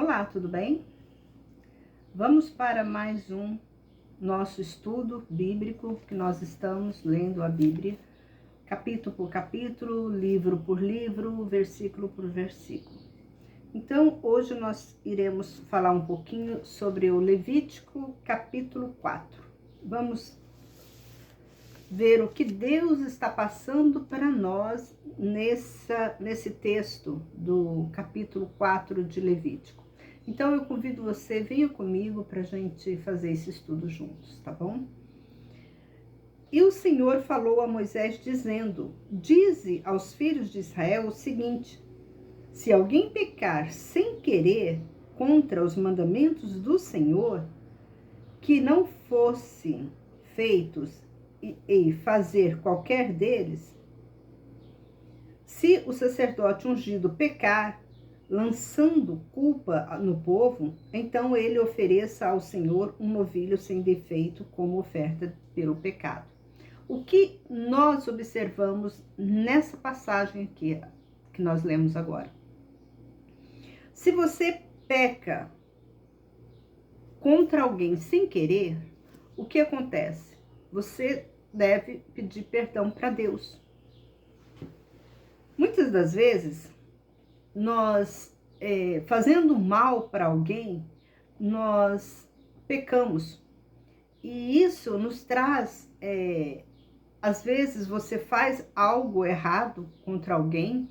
Olá, tudo bem? Vamos para mais um nosso estudo bíblico, que nós estamos lendo a Bíblia, capítulo por capítulo, livro por livro, versículo por versículo. Então, hoje nós iremos falar um pouquinho sobre o Levítico, capítulo 4. Vamos ver o que Deus está passando para nós nesse texto do capítulo 4 de Levítico. Então, eu convido você, venha comigo para a gente fazer esse estudo juntos, tá bom? E o Senhor falou a Moisés dizendo: dize aos filhos de Israel o seguinte: se alguém pecar sem querer contra os mandamentos do Senhor, que não fossem feitos e fazer qualquer deles, se o sacerdote ungido pecar, lançando culpa no povo, então ele ofereça ao Senhor um novilho sem defeito como oferta pelo pecado. O que nós observamos nessa passagem aqui que nós lemos agora? Se você peca contra alguém sem querer, o que acontece? Você deve pedir perdão para Deus. Muitas das vezes, nós, fazendo mal para alguém, nós pecamos. E isso nos traz, às vezes você faz algo errado contra alguém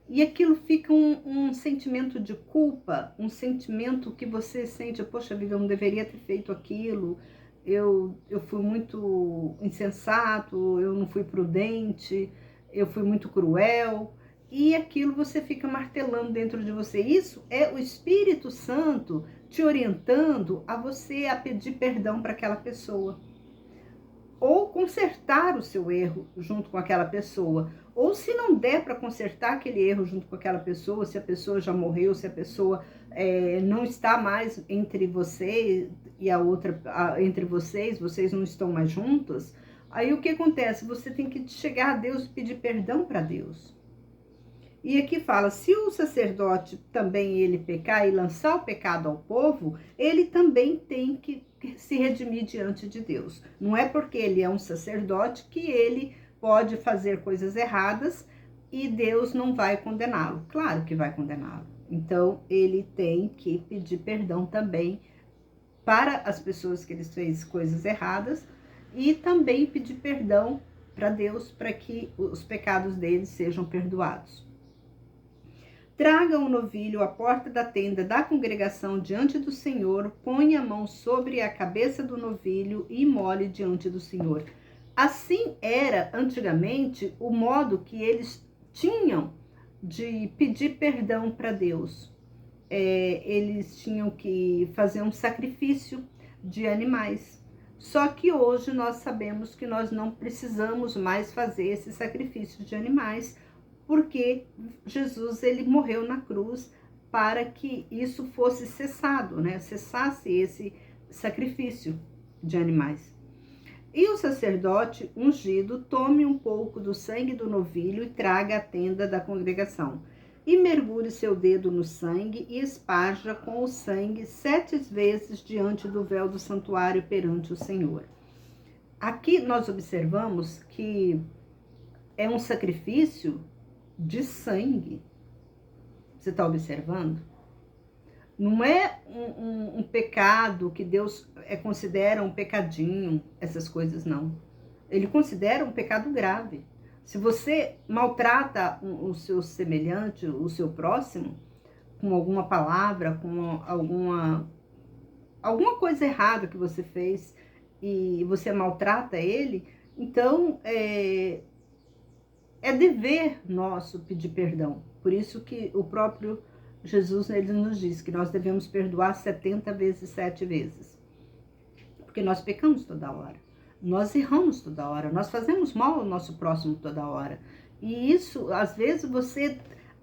e aquilo fica um sentimento de culpa, um sentimento que você sente, poxa vida, eu não deveria ter feito aquilo, eu fui muito insensato, eu não fui prudente, eu fui muito cruel. E aquilo você fica martelando dentro de você. Isso é o Espírito Santo te orientando a você a pedir perdão para aquela pessoa. Ou consertar o seu erro junto com aquela pessoa. Ou se não der para consertar aquele erro junto com aquela pessoa, se a pessoa já morreu, se a pessoa não está mais entre você e a outra, entre vocês não estão mais juntos, aí o que acontece? Você tem que chegar a Deus e pedir perdão para Deus. E aqui fala, se o sacerdote também ele pecar e lançar o pecado ao povo, ele também tem que se redimir diante de Deus. Não é porque ele é um sacerdote que ele pode fazer coisas erradas e Deus não vai condená-lo. Claro que vai condená-lo. Então, ele tem que pedir perdão também para as pessoas que ele fez coisas erradas e também pedir perdão para Deus para que os pecados deles sejam perdoados. Traga um novilho à porta da tenda da congregação diante do Senhor, ponha a mão sobre a cabeça do novilho e imole diante do Senhor. Assim era, antigamente, o modo que eles tinham de pedir perdão para Deus. Eles tinham que fazer um sacrifício de animais. Só que hoje nós sabemos que nós não precisamos mais fazer esse sacrifício de animais, porque Jesus ele morreu na cruz para que isso fosse cessado, né? Cessasse esse sacrifício de animais. E o sacerdote ungido tome um pouco do sangue do novilho e traga à tenda da congregação. E mergulhe seu dedo no sangue e esparja com o sangue 7 vezes diante do véu do santuário perante o Senhor. Aqui nós observamos que é um sacrifício de sangue. Você está observando? Não é um pecado que Deus considera um pecadinho, essas coisas não. Ele considera um pecado grave. Se você maltrata o seu semelhante, o seu próximo, com alguma palavra, com alguma coisa errada que você fez e você maltrata ele, então é dever nosso pedir perdão. Por isso que o próprio Jesus ele nos diz que nós devemos perdoar 70 vezes 7 vezes. Porque nós pecamos toda hora. Nós erramos toda hora. Nós fazemos mal ao nosso próximo toda hora. E isso, às vezes, você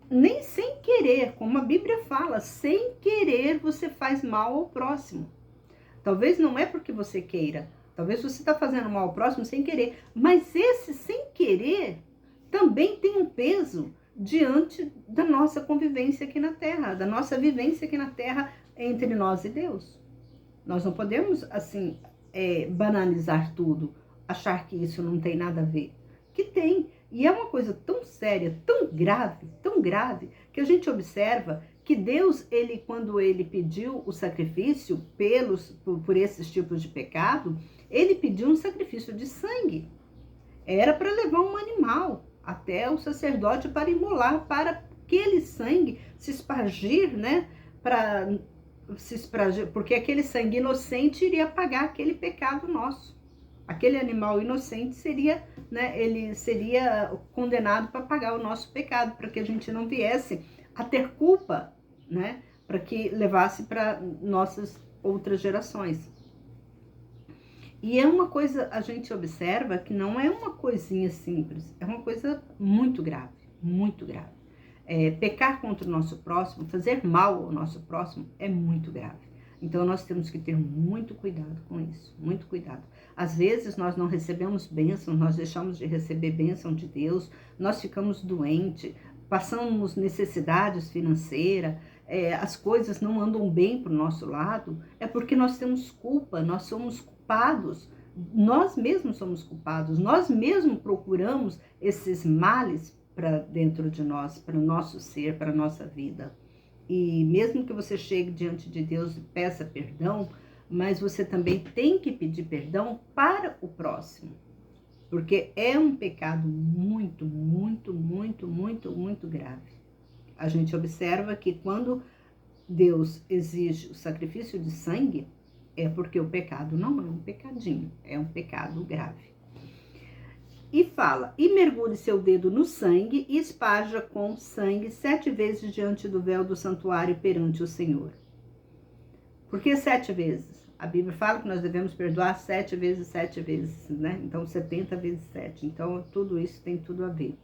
nem sem querer, como a Bíblia fala, sem querer você faz mal ao próximo. Talvez não é porque você queira. Talvez você está fazendo mal ao próximo sem querer. Mas esse sem querer também tem um peso diante da nossa convivência aqui na Terra, da nossa vivência aqui na Terra entre nós e Deus. Nós não podemos, assim, banalizar tudo, achar que isso não tem nada a ver. Que tem. E é uma coisa tão séria, tão grave, que a gente observa que Deus, quando ele pediu o sacrifício por esses tipos de pecado, ele pediu um sacrifício de sangue. Era para levar um animal até o sacerdote para imolar, para aquele sangue se espargir, né? Porque aquele sangue inocente iria pagar aquele pecado nosso. Aquele animal inocente seria, né, ele seria condenado para pagar o nosso pecado, para que a gente não viesse a ter culpa, né, para que levasse para nossas outras gerações. E é uma coisa, a gente observa que não é uma coisinha simples, é uma coisa muito grave, muito grave. Pecar contra o nosso próximo, fazer mal ao nosso próximo é muito grave. Então, nós temos que ter muito cuidado com isso, muito cuidado. Às vezes, nós não recebemos bênção, nós deixamos de receber bênção de Deus, nós ficamos doentes, passamos necessidades financeiras, as coisas não andam bem para o nosso lado, é porque nós temos culpa, nós somos culpados, nós mesmos somos culpados, nós mesmos procuramos esses males para dentro de nós, para o nosso ser, para a nossa vida. E mesmo que você chegue diante de Deus e peça perdão, mas você também tem que pedir perdão para o próximo. Porque é um pecado muito, muito, muito, muito, muito grave. A gente observa que quando Deus exige o sacrifício de sangue, é porque o pecado não é um pecadinho, é um pecado grave. E fala, e mergulhe seu dedo no sangue e esparja com sangue 7 vezes diante do véu do santuário perante o Senhor. Por que 7 vezes? A Bíblia fala que nós devemos perdoar 7 vezes 7 vezes, né? Então 70 vezes 7. Então tudo isso tem tudo a ver.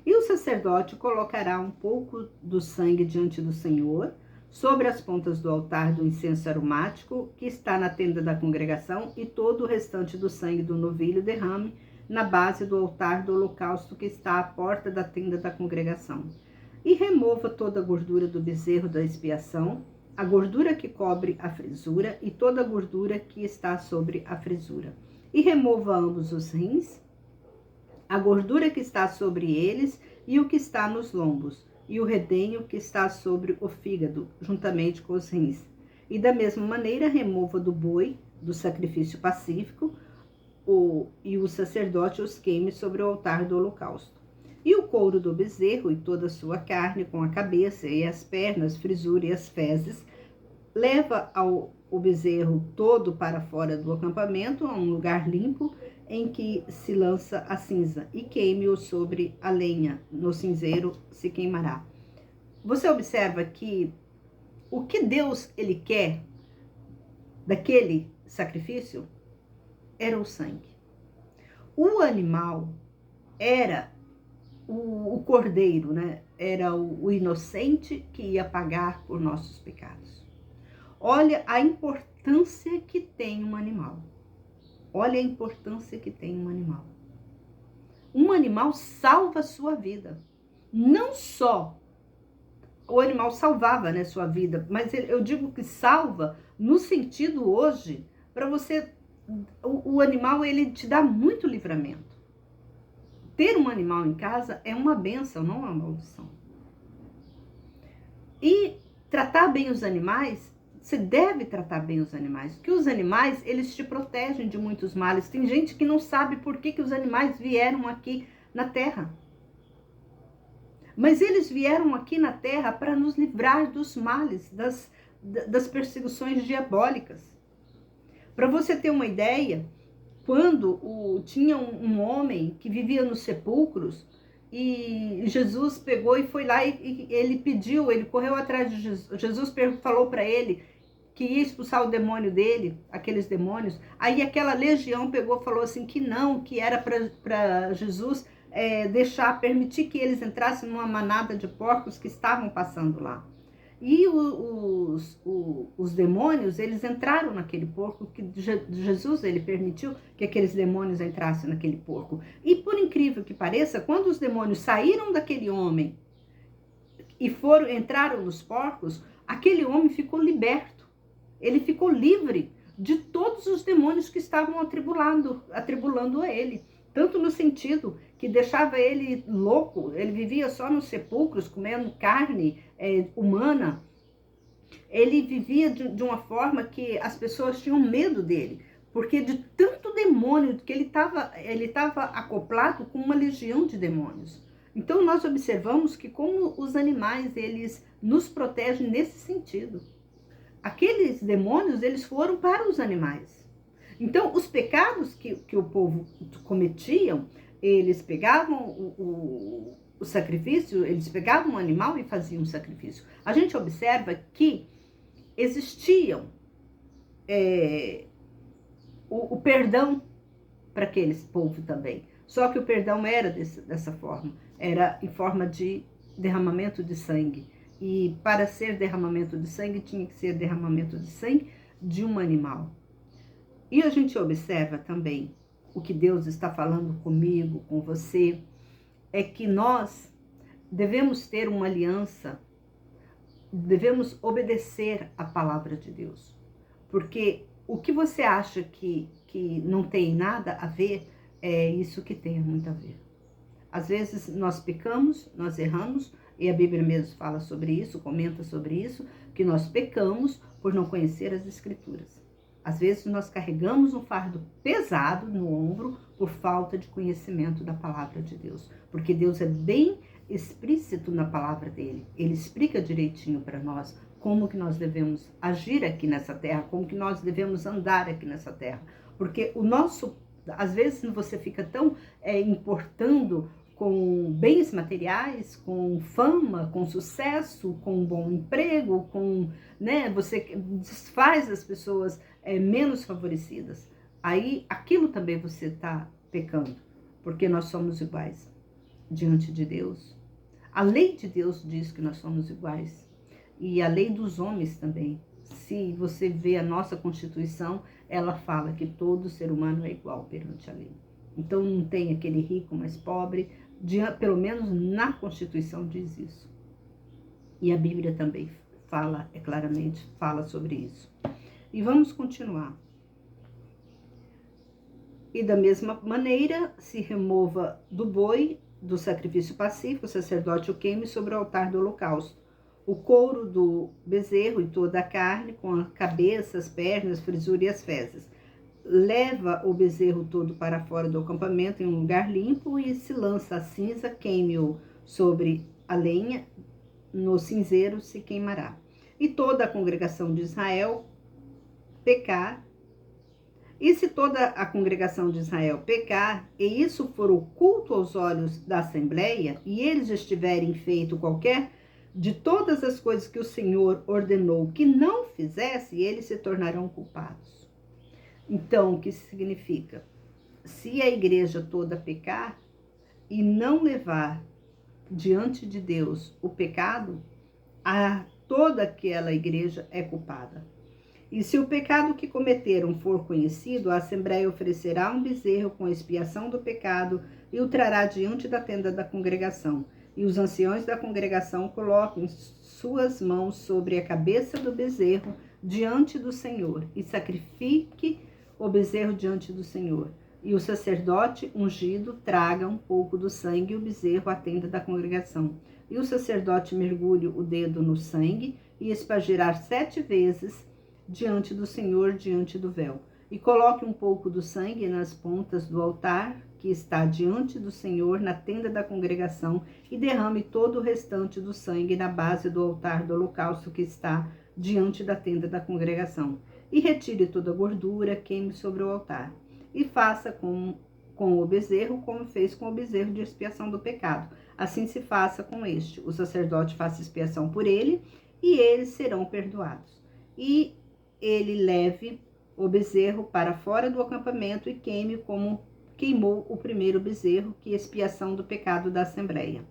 E o sacerdote colocará um pouco do sangue diante do Senhor, sobre as pontas do altar do incenso aromático que está na tenda da congregação, e todo o restante do sangue do novilho derrame na base do altar do holocausto que está à porta da tenda da congregação. E remova toda a gordura do bezerro da expiação, a gordura que cobre a frisura e toda a gordura que está sobre a frisura. E remova ambos os rins, a gordura que está sobre eles e o que está nos lombos, e o redenho que está sobre o fígado, juntamente com os rins. E da mesma maneira remova do boi, do sacrifício pacífico, e o sacerdote os queime sobre o altar do holocausto. E o couro do bezerro e toda a sua carne, com a cabeça e as pernas, frisura e as fezes, leva o bezerro todo para fora do acampamento, a um lugar limpo, em que se lança a cinza, e queime-o sobre a lenha, no cinzeiro se queimará. Você observa que o que Deus ele quer daquele sacrifício era o sangue. O animal era o cordeiro, né? Era o inocente que ia pagar por nossos pecados. Olha a importância que tem um animal. Olha a importância que tem um animal. Um animal salva a sua vida. Não só o animal salvava, né, sua vida, mas eu digo que salva no sentido hoje, para você, o animal ele te dá muito livramento. Ter um animal em casa é uma bênção, não uma maldição. E tratar bem os animais, você deve tratar bem os animais, porque os animais, eles te protegem de muitos males. Tem gente que não sabe por que os animais vieram aqui na Terra. Mas eles vieram aqui na Terra para nos livrar dos males, das perseguições diabólicas. Para você ter uma ideia, quando tinha um homem que vivia nos sepulcros, e Jesus pegou e foi lá e ele pediu, ele correu atrás de Jesus. Jesus falou para ele que ia expulsar o demônio dele, aqueles demônios. Aí aquela legião pegou e falou assim que não, que era para Jesus permitir que eles entrassem numa manada de porcos que estavam passando lá. E os demônios, eles entraram naquele porco, que Jesus, ele permitiu que aqueles demônios entrassem naquele porco. E por incrível que pareça, quando os demônios saíram daquele homem e entraram nos porcos, aquele homem ficou liberto. Ele ficou livre de todos os demônios que estavam atribulando a ele. Tanto no sentido que deixava ele louco, ele vivia só nos sepulcros, comendo carne humana. Ele vivia de uma forma que as pessoas tinham medo dele, porque de tanto demônio que ele estava acoplado com uma legião de demônios. Então nós observamos que como os animais, eles nos protegem nesse sentido. Aqueles demônios, eles foram para os animais. Então, os pecados que o povo cometiam, eles pegavam o sacrifício, eles pegavam um animal e faziam um sacrifício. A gente observa que existiam o perdão para aqueles povo também. Só que o perdão era dessa forma, era em forma de derramamento de sangue. E para ser derramamento de sangue, tinha que ser derramamento de sangue de um animal. E a gente observa também o que Deus está falando comigo, com você, é que nós devemos ter uma aliança, devemos obedecer a palavra de Deus. Porque o que você acha que não tem nada a ver, é isso que tem muito a ver. Às vezes nós pecamos, nós erramos, e a Bíblia mesmo fala sobre isso, comenta sobre isso, que nós pecamos por não conhecer as Escrituras. Às vezes nós carregamos um fardo pesado no ombro por falta de conhecimento da palavra de Deus. Porque Deus é bem explícito na palavra dele. Ele explica direitinho para nós como que nós devemos agir aqui nessa terra, como que nós devemos andar aqui nessa terra. Porque às vezes você fica tão importando com bens materiais, com fama, com sucesso, com um bom emprego, você desfaz as pessoas menos favorecidas. Aí, aquilo também você está pecando, porque nós somos iguais diante de Deus. A lei de Deus diz que nós somos iguais, e a lei dos homens também. Se você vê a nossa Constituição, ela fala que todo ser humano é igual perante a lei. Então, não tem aquele rico mais pobre, pelo menos na Constituição diz isso. E a Bíblia também claramente fala sobre isso. E vamos continuar. E da mesma maneira, se remova do boi, do sacrifício pacífico, o sacerdote o queime sobre o altar do holocausto. O couro do bezerro e toda a carne, com a cabeça, as pernas, a frisura e as fezes. Leva o bezerro todo para fora do acampamento em um lugar limpo e se lança a cinza, queime-o sobre a lenha, no cinzeiro se queimará. E toda a congregação de Israel pecar, e se toda a congregação de Israel pecar, e isso for oculto aos olhos da Assembleia, e eles estiverem feito qualquer de todas as coisas que o Senhor ordenou que não fizesse, eles se tornarão culpados. Então, o que significa? Se a igreja toda pecar e não levar diante de Deus o pecado, toda aquela igreja é culpada. E se o pecado que cometeram for conhecido, a Assembleia oferecerá um bezerro com expiação do pecado e o trará diante da tenda da congregação. E os anciões da congregação coloquem suas mãos sobre a cabeça do bezerro diante do Senhor e sacrifique o bezerro diante do Senhor. E o sacerdote ungido traga um pouco do sangue e o bezerro à tenda da congregação. E o sacerdote mergulhe o dedo no sangue e espargirá 7 vezes diante do Senhor, diante do véu. E coloque um pouco do sangue nas pontas do altar que está diante do Senhor, na tenda da congregação, e derrame todo o restante do sangue na base do altar do holocausto que está diante da tenda da congregação. E retire toda a gordura, queime sobre o altar. E faça com o bezerro, como fez com o bezerro de expiação do pecado. Assim se faça com este. O sacerdote faça expiação por ele, e eles serão perdoados. E ele leve o bezerro para fora do acampamento e queime como queimou o primeiro bezerro, que é expiação do pecado da Assembleia.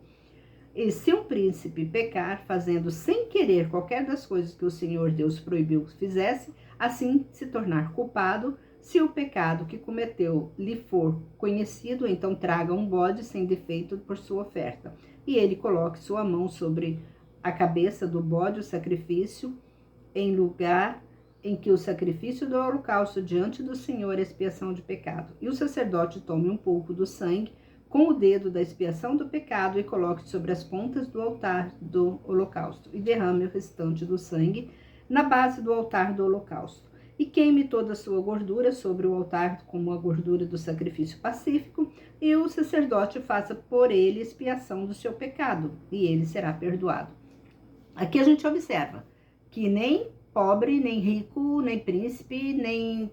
E se um príncipe pecar, fazendo sem querer qualquer das coisas que o Senhor Deus proibiu que fizesse, assim se tornar culpado, se o pecado que cometeu lhe for conhecido, então traga um bode sem defeito por sua oferta. E ele coloque sua mão sobre a cabeça do bode, o sacrifício, em lugar em que o sacrifício do holocausto diante do Senhor é expiação de pecado. E o sacerdote tome um pouco do sangue com o dedo da expiação do pecado e coloque sobre as pontas do altar do holocausto e derrame o restante do sangue na base do altar do holocausto. E queime toda a sua gordura sobre o altar como a gordura do sacrifício pacífico, e o sacerdote faça por ele expiação do seu pecado, e ele será perdoado. Aqui a gente observa que nem pobre, nem rico, nem príncipe, nem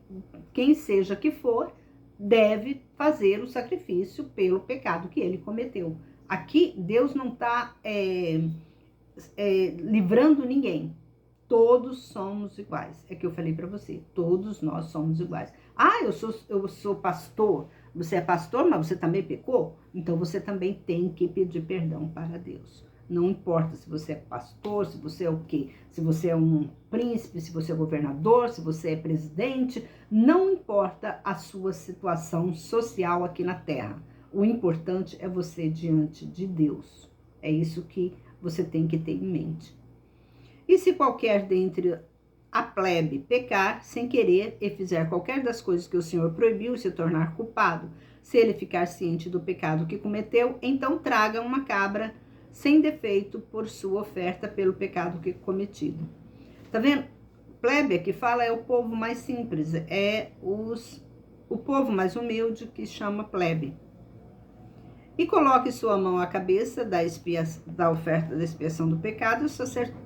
quem seja que for, deve fazer o sacrifício pelo pecado que ele cometeu. Aqui Deus não está livrando ninguém. Todos somos iguais. É que eu falei para você, todos nós somos iguais. Ah, eu sou pastor. Você é pastor, mas você também pecou? Então você também tem que pedir perdão para Deus. Não importa se você é pastor, se você é o quê? Se você é um príncipe, se você é governador, se você é presidente, não importa a sua situação social aqui na Terra. O importante é você diante de Deus. É isso que você tem que ter em mente. E se qualquer dentre a plebe pecar sem querer e fizer qualquer das coisas que o Senhor proibiu e se tornar culpado, se ele ficar ciente do pecado que cometeu, então traga uma cabra sem defeito por sua oferta pelo pecado que cometido. Tá vendo? Plebe que fala é o povo mais simples, é o povo mais humilde que chama plebe. E coloque sua mão à cabeça da oferta da expiação do pecado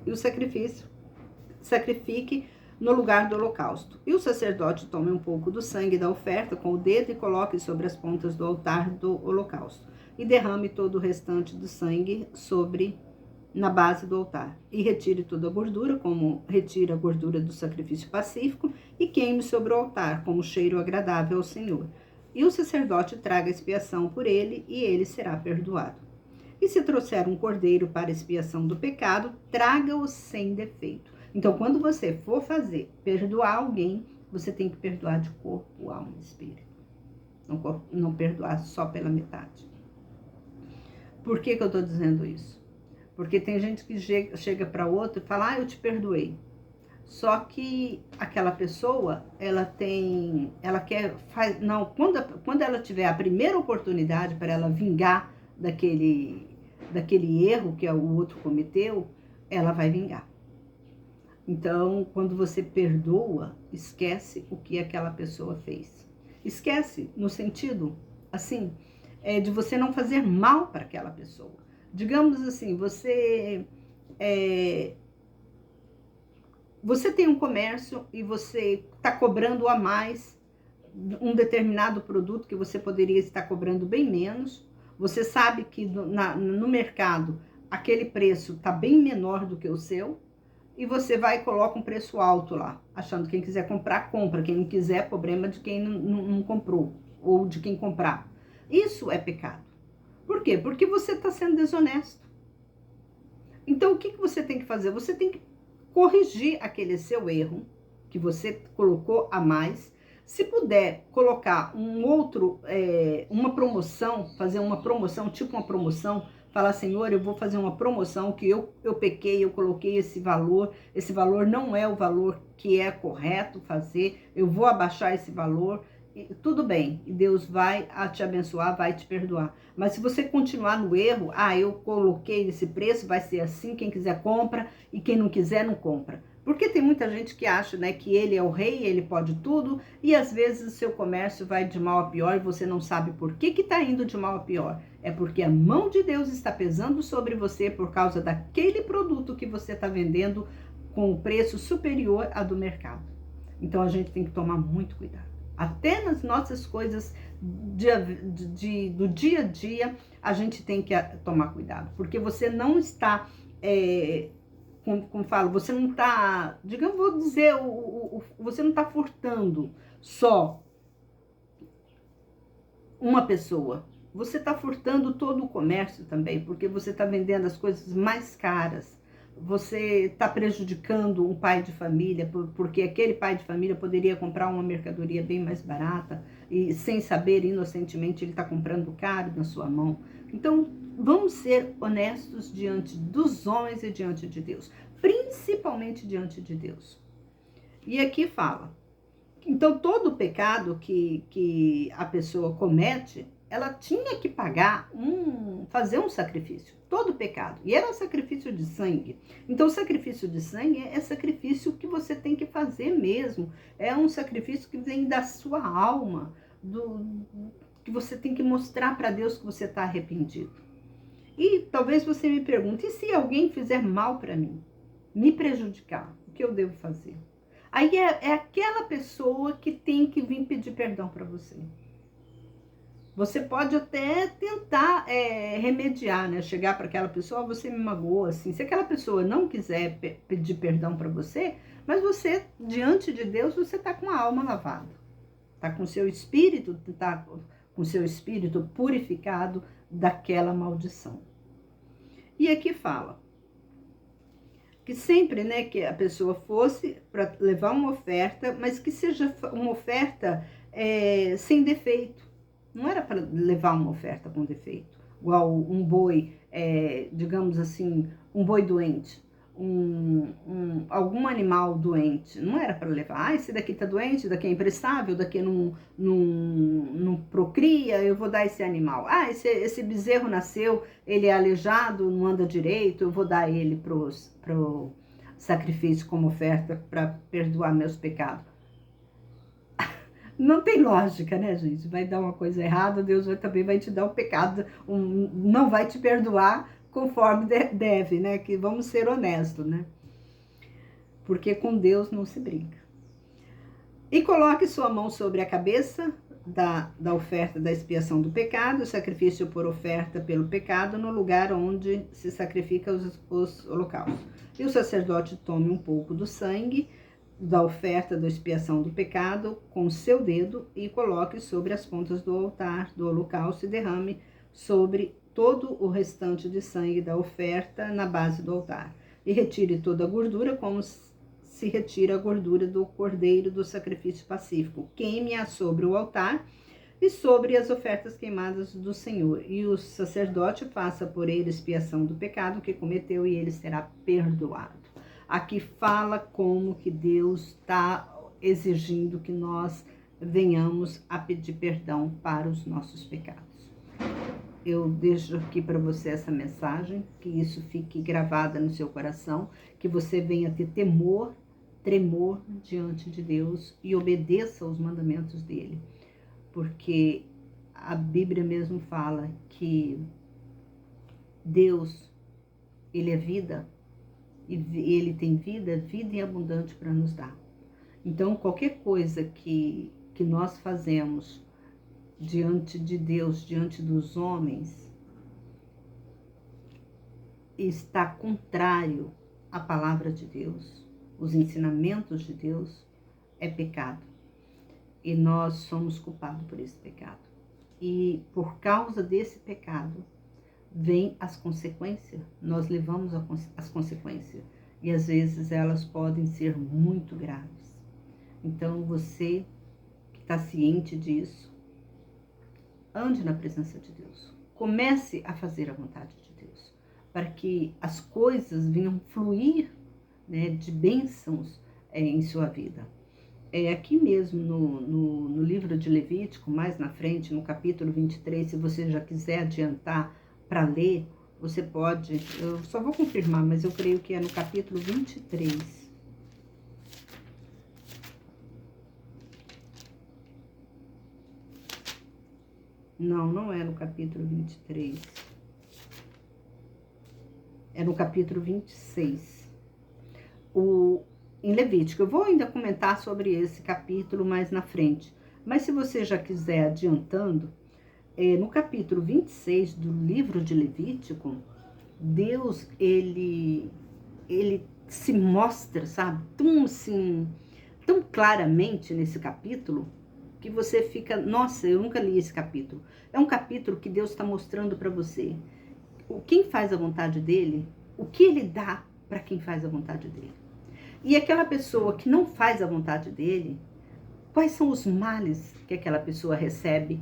e o sacrifique no lugar do holocausto. E o sacerdote tome um pouco do sangue da oferta com o dedo e coloque sobre as pontas do altar do holocausto. E derrame todo o restante do sangue na base do altar. E retire toda a gordura, como retira a gordura do sacrifício pacífico, e queime sobre o altar, como cheiro agradável ao Senhor. E o sacerdote traga expiação por ele, e ele será perdoado. E se trouxer um cordeiro para expiação do pecado, traga-o sem defeito. Então, quando você for perdoar alguém, você tem que perdoar de corpo, alma e espírito. Não perdoar só pela metade. Por que eu estou dizendo isso? Porque tem gente que chega para outro e fala, eu te perdoei. Só que aquela pessoa, quando ela tiver a primeira oportunidade para ela vingar daquele erro que o outro cometeu, ela vai vingar. Então, quando você perdoa, esquece o que aquela pessoa fez. Esquece no sentido, assim, de você não fazer mal para aquela pessoa. Digamos assim, você tem um comércio e você está cobrando a mais um determinado produto que você poderia estar cobrando bem menos. Você sabe que no mercado aquele preço está bem menor do que o seu, e você vai e coloca um preço alto lá, achando que quem quiser comprar, compra. Quem não quiser, problema de quem não comprou, ou de quem comprar. Isso é pecado. Por quê? Porque você está sendo desonesto. Então, o que você tem que fazer? Você tem que corrigir aquele seu erro, que você colocou a mais. Se puder colocar uma promoção, fazer uma promoção, tipo uma promoção, falar, Senhor, eu vou fazer uma promoção que eu pequei, eu coloquei esse valor não é o valor que é correto fazer, eu vou abaixar esse valor, e tudo bem, e Deus vai te abençoar, vai te perdoar. Mas se você continuar no erro, eu coloquei esse preço, vai ser assim, quem quiser compra, e quem não quiser não compra. Porque tem muita gente que acha, né, que ele é o rei, ele pode tudo, e às vezes o seu comércio vai de mal a pior e você não sabe por que está indo de mal a pior. É porque a mão de Deus está pesando sobre você por causa daquele produto que você está vendendo com o preço superior ao do mercado. Então a gente tem que tomar muito cuidado. Até nas nossas coisas do dia a dia, a gente tem que tomar cuidado. Porque você não está... como falo, você não está, digamos, vou dizer, você não está furtando só uma pessoa. você está furtando todo o comércio também, porque você está vendendo as coisas mais caras. Você está prejudicando um pai de família, porque aquele pai de família poderia comprar uma mercadoria bem mais barata e, sem saber, inocentemente, ele está comprando caro na sua mão. Então, vamos ser honestos diante dos homens e diante de Deus, principalmente diante de Deus. E aqui fala, então todo pecado que a pessoa comete, ela tinha que pagar, fazer um sacrifício, todo pecado, e era um sacrifício de sangue. Então o sacrifício de sangue é sacrifício que você tem que fazer mesmo, é um sacrifício que vem da sua alma, que você tem que mostrar para Deus que você está arrependido. E talvez você me pergunte, e se alguém fizer mal para mim, me prejudicar, o que eu devo fazer? Aí é aquela pessoa que tem que vir pedir perdão para você. Você pode até tentar remediar, né? Chegar para aquela pessoa, você me magoou, assim. Se aquela pessoa não quiser pedir perdão para você, mas você, diante de Deus, você está com a alma lavada. Está com seu espírito, está com seu espírito purificado daquela maldição. E aqui fala que sempre, né, que a pessoa fosse para levar uma oferta, mas que seja uma oferta sem defeito. Não era para levar uma oferta com defeito, igual um boi, digamos assim, um boi doente, algum animal doente. Não era para levar, esse daqui tá doente, esse daqui é imprestável, daqui não procria, eu vou dar esse animal. Esse bezerro nasceu, ele é aleijado, não anda direito, eu vou dar ele pro sacrifício como oferta para perdoar meus pecados. Não tem lógica, né, gente? Vai dar uma coisa errada, Deus também vai te dar o pecado, não vai te perdoar conforme deve, né? Que vamos ser honestos, né? Porque com Deus não se brinca. E coloque sua mão sobre a cabeça da oferta da expiação do pecado, sacrifício por oferta pelo pecado, no lugar onde se sacrifica os holocaustos. E o sacerdote tome um pouco do sangue da oferta da expiação do pecado com o seu dedo e coloque sobre as pontas do altar do holocausto e derrame sobre todo o restante de sangue da oferta na base do altar. E retire toda a gordura, como se retira a gordura do cordeiro do sacrifício pacífico. Queime-a sobre o altar e sobre as ofertas queimadas do Senhor. E o sacerdote faça por ele expiação do pecado que cometeu e ele será perdoado. Aqui fala como que Deus está exigindo que nós venhamos a pedir perdão para os nossos pecados. Eu deixo aqui para você essa mensagem, que isso fique gravada no seu coração, que você venha ter temor, tremor diante de Deus e obedeça aos mandamentos dele. Porque a Bíblia mesmo fala que Deus, ele é vida, e ele tem vida em abundante para nos dar. Então, qualquer coisa que nós fazemos diante de Deus, diante dos homens, está contrário à palavra de Deus, os ensinamentos de Deus, é pecado. E nós somos culpados por esse pecado. E por causa desse pecado, vem as consequências, nós levamos as consequências, e às vezes elas podem ser muito graves. Então você que está ciente disso, ande na presença de Deus, comece a fazer a vontade de Deus, para que as coisas venham fluir, né, de bênçãos em sua vida. Aqui mesmo no livro de Levítico, mais na frente, no capítulo 23, se você já quiser adiantar para ler, você pode, eu só vou confirmar, mas eu creio que é no capítulo 23. Não é no capítulo 23. É no capítulo 26. Em Levítico, eu vou ainda comentar sobre esse capítulo mais na frente. Mas se você já quiser adiantando, no capítulo 26 do livro de Levítico, Deus, ele se mostra, sabe, tão claramente nesse capítulo, que você fica, nossa, eu nunca li esse capítulo. É um capítulo que Deus está mostrando para você quem faz a vontade dele, o que ele dá para quem faz a vontade dele. E aquela pessoa que não faz a vontade dele, quais são os males que aquela pessoa recebe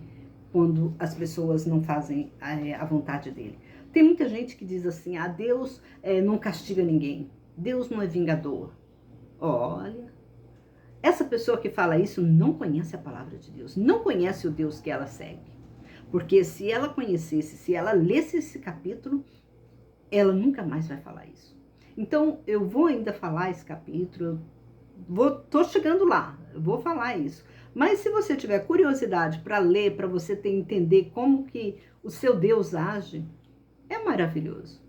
quando as pessoas não fazem a vontade dele? Tem muita gente que diz assim, Deus não castiga ninguém, Deus não é vingador. Olha, essa pessoa que fala isso não conhece a palavra de Deus, não conhece o Deus que ela segue. Porque se ela conhecesse, se ela lesse esse capítulo, ela nunca mais vai falar isso. Então, eu vou ainda falar esse capítulo, tô chegando lá, eu vou falar isso. Mas se você tiver curiosidade para ler, para você entender como que o seu Deus age, é maravilhoso.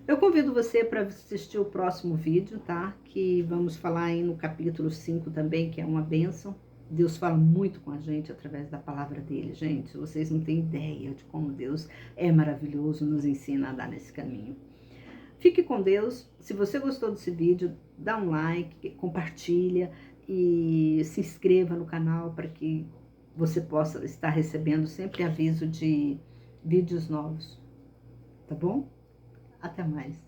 Eu convido você para assistir o próximo vídeo, tá? Que vamos falar aí no capítulo 5 também, que é uma bênção. Deus fala muito com a gente através da palavra dele, gente. Vocês não têm ideia de como Deus é maravilhoso, nos ensina a andar nesse caminho. Fique com Deus. Se você gostou desse vídeo, dá um like, compartilha e se inscreva no canal para que você possa estar recebendo sempre aviso de vídeos novos. Tá bom? Até mais.